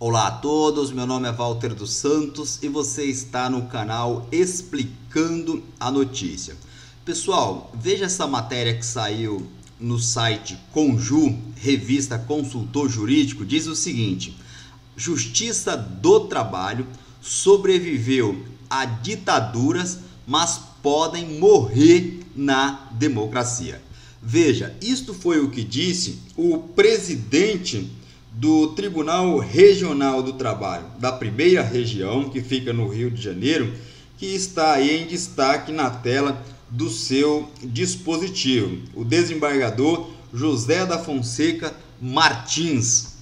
Olá a todos, meu nome é Walter dos Santos e você está no canal Explicando a Notícia. Pessoal, veja essa matéria que saiu no site Conju, revista Consultor Jurídico, diz o seguinte: Justiça do Trabalho sobreviveu a ditaduras, mas podem morrer na democracia. Veja, isto foi o que disse o presidente do Tribunal Regional do Trabalho da Primeira Região, que fica no Rio de Janeiro, que está aí em destaque na tela do seu dispositivo, o desembargador José da Fonseca Martins.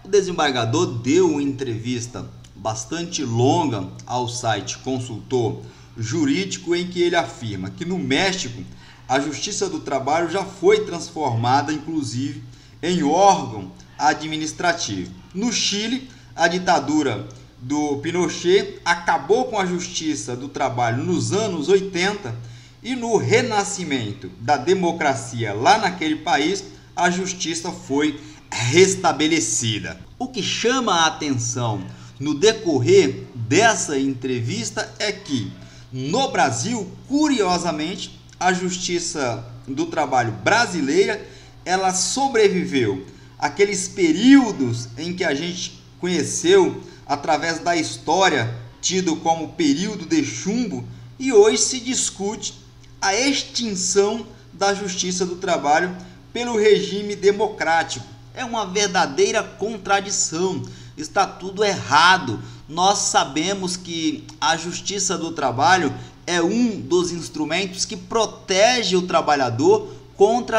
O desembargador deu uma entrevista bastante longa ao site Consultor Jurídico, em que ele afirma que no México a Justiça do Trabalho já foi transformada, inclusive, em órgão administrativo. No Chile, a ditadura do Pinochet acabou com a Justiça do Trabalho nos anos 80 e no renascimento da democracia lá naquele país, a justiça foi restabelecida. O que chama a atenção no decorrer dessa entrevista é que no Brasil, curiosamente, a Justiça do Trabalho brasileira ela sobreviveu àqueles períodos em que a gente conheceu através da história, tido como período de chumbo, e hoje se discute a extinção da Justiça do Trabalho pelo regime democrático. É uma verdadeira contradição, está tudo errado. Nós sabemos que a Justiça do Trabalho é um dos instrumentos que protege o trabalhador contra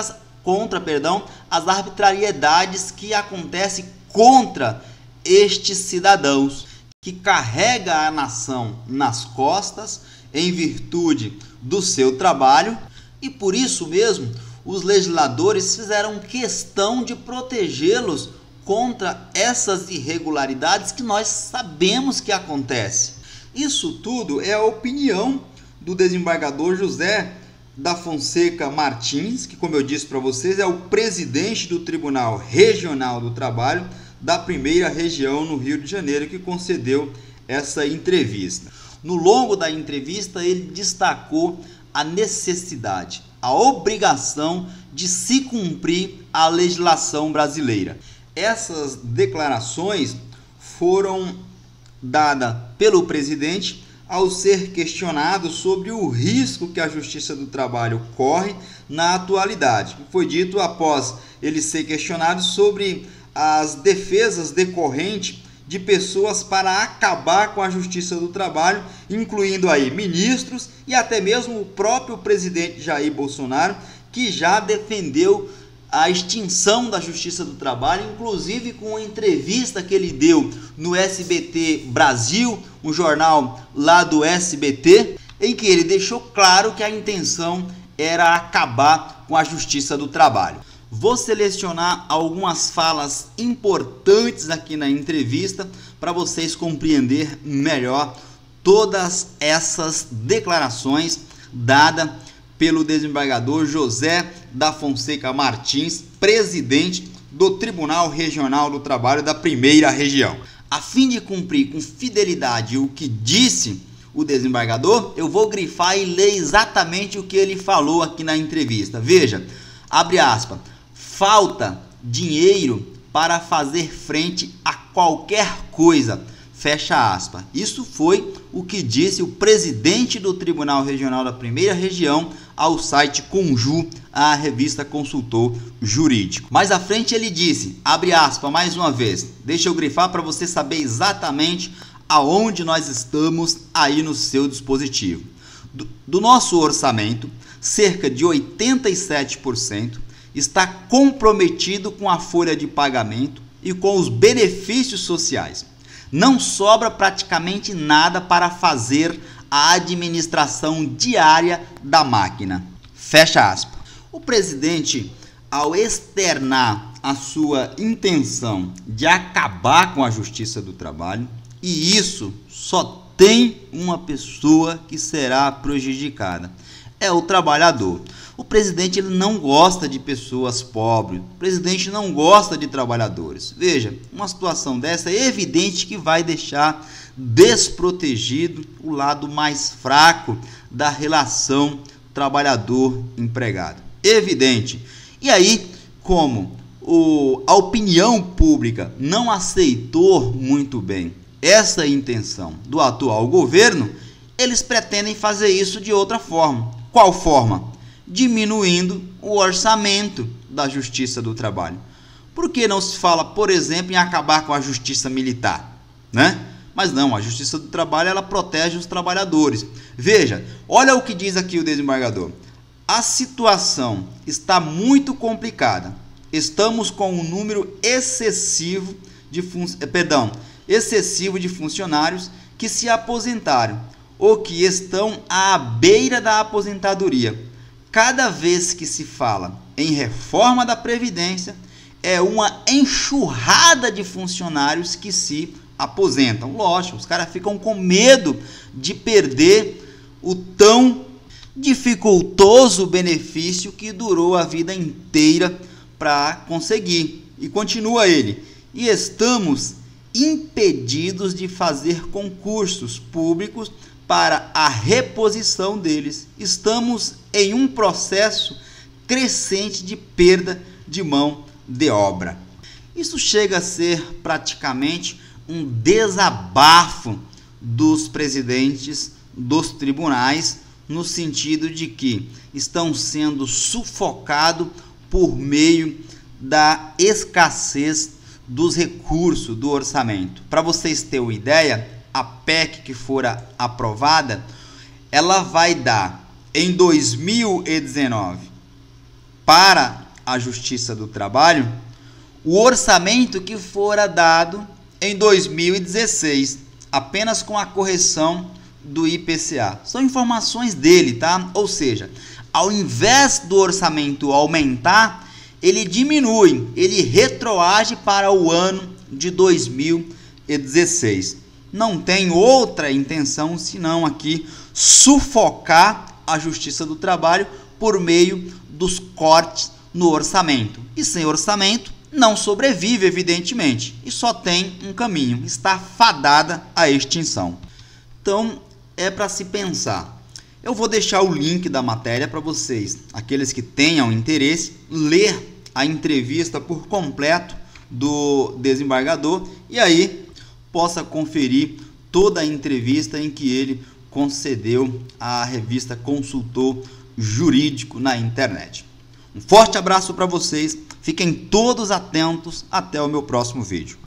as arbitrariedades que acontecem contra estes cidadãos, que carrega a nação nas costas em virtude do seu trabalho, e por isso mesmo os legisladores fizeram questão de protegê-los contra essas irregularidades que nós sabemos que acontecem. Isso tudo é a opinião do desembargador José da Fonseca Martins, que, como eu disse para vocês, é o presidente do Tribunal Regional do Trabalho da Primeira Região no Rio de Janeiro, que concedeu essa entrevista. No longo da entrevista, ele destacou a necessidade, a obrigação de se cumprir a legislação brasileira. Essas declarações foram dadas pelo presidente ao ser questionado sobre o risco que a Justiça do Trabalho corre na atualidade. Foi dito após ele ser questionado sobre as defesas decorrentes de pessoas para acabar com a Justiça do Trabalho, incluindo aí ministros e até mesmo o próprio presidente Jair Bolsonaro, que já defendeu a extinção da Justiça do Trabalho, inclusive com uma entrevista que ele deu no SBT Brasil, um jornal lá do SBT, em que ele deixou claro que a intenção era acabar com a Justiça do Trabalho. Vou selecionar algumas falas importantes aqui na entrevista para vocês compreender melhor todas essas declarações dadas pelo desembargador José da Fonseca Martins, presidente do Tribunal Regional do Trabalho da Primeira Região. A fim de cumprir com fidelidade o que disse o desembargador, eu vou grifar e ler exatamente o que ele falou aqui na entrevista. Veja, abre aspas, falta dinheiro para fazer frente a qualquer coisa, fecha aspas. Isso foi o que disse o presidente do Tribunal Regional da Primeira Região ao site Conju, a revista Consultor Jurídico. Mais à frente ele disse, abre aspas, mais uma vez, deixa eu grifar para você saber exatamente aonde nós estamos aí no seu dispositivo. Do nosso orçamento, cerca de 87% está comprometido com a folha de pagamento e com os benefícios sociais. Não sobra praticamente nada para fazer a administração diária da máquina. Fecha aspas. O presidente, ao externar a sua intenção de acabar com a Justiça do Trabalho, e isso só tem uma pessoa que será prejudicada, é o trabalhador. O presidente ele não gosta de pessoas pobres, o presidente não gosta de trabalhadores. Veja, uma situação dessa é evidente que vai deixar desprotegido o lado mais fraco da relação trabalhador-empregado. Evidente. E aí, como a opinião pública não aceitou muito bem essa intenção do atual governo, eles pretendem fazer isso de outra forma. Qual forma? Diminuindo o orçamento da Justiça do Trabalho. Por que não se fala, por exemplo, em acabar com a Justiça Militar, né? Mas não, a Justiça do Trabalho ela protege os trabalhadores. Veja, olha o que diz aqui o desembargador. A situação está muito complicada. Estamos com um número excessivo de funcionários que se aposentaram ou que estão à beira da aposentadoria. Cada vez que se fala em reforma da Previdência, é uma enxurrada de funcionários que se aposentam. Lógico, os caras ficam com medo de perder o tão dificultoso benefício que durou a vida inteira para conseguir. E continua ele. E estamos impedidos de fazer concursos públicos para a reposição deles. Estamos em um processo crescente de perda de mão de obra. Isso chega a ser praticamente um desabafo dos presidentes dos tribunais, no sentido de que estão sendo sufocados por meio da escassez dos recursos do orçamento. Para vocês terem uma ideia, a PEC que fora aprovada, ela vai dar em 2019 para a Justiça do Trabalho o orçamento que fora dado em 2016, apenas com a correção do IPCA. São informações dele, tá? Ou seja, ao invés do orçamento aumentar, ele diminui, ele retroage para o ano de 2016. Não tem outra intenção senão aqui sufocar a Justiça do Trabalho por meio dos cortes no orçamento. E sem orçamento não sobrevive, evidentemente, e só tem um caminho, está fadada à extinção. Então, é para se pensar. Eu vou deixar o link da matéria para vocês, aqueles que tenham interesse, ler a entrevista por completo do desembargador e aí possa conferir toda a entrevista em que ele concedeu à revista Consultor Jurídico na internet. Um forte abraço para vocês, fiquem todos atentos, até o meu próximo vídeo.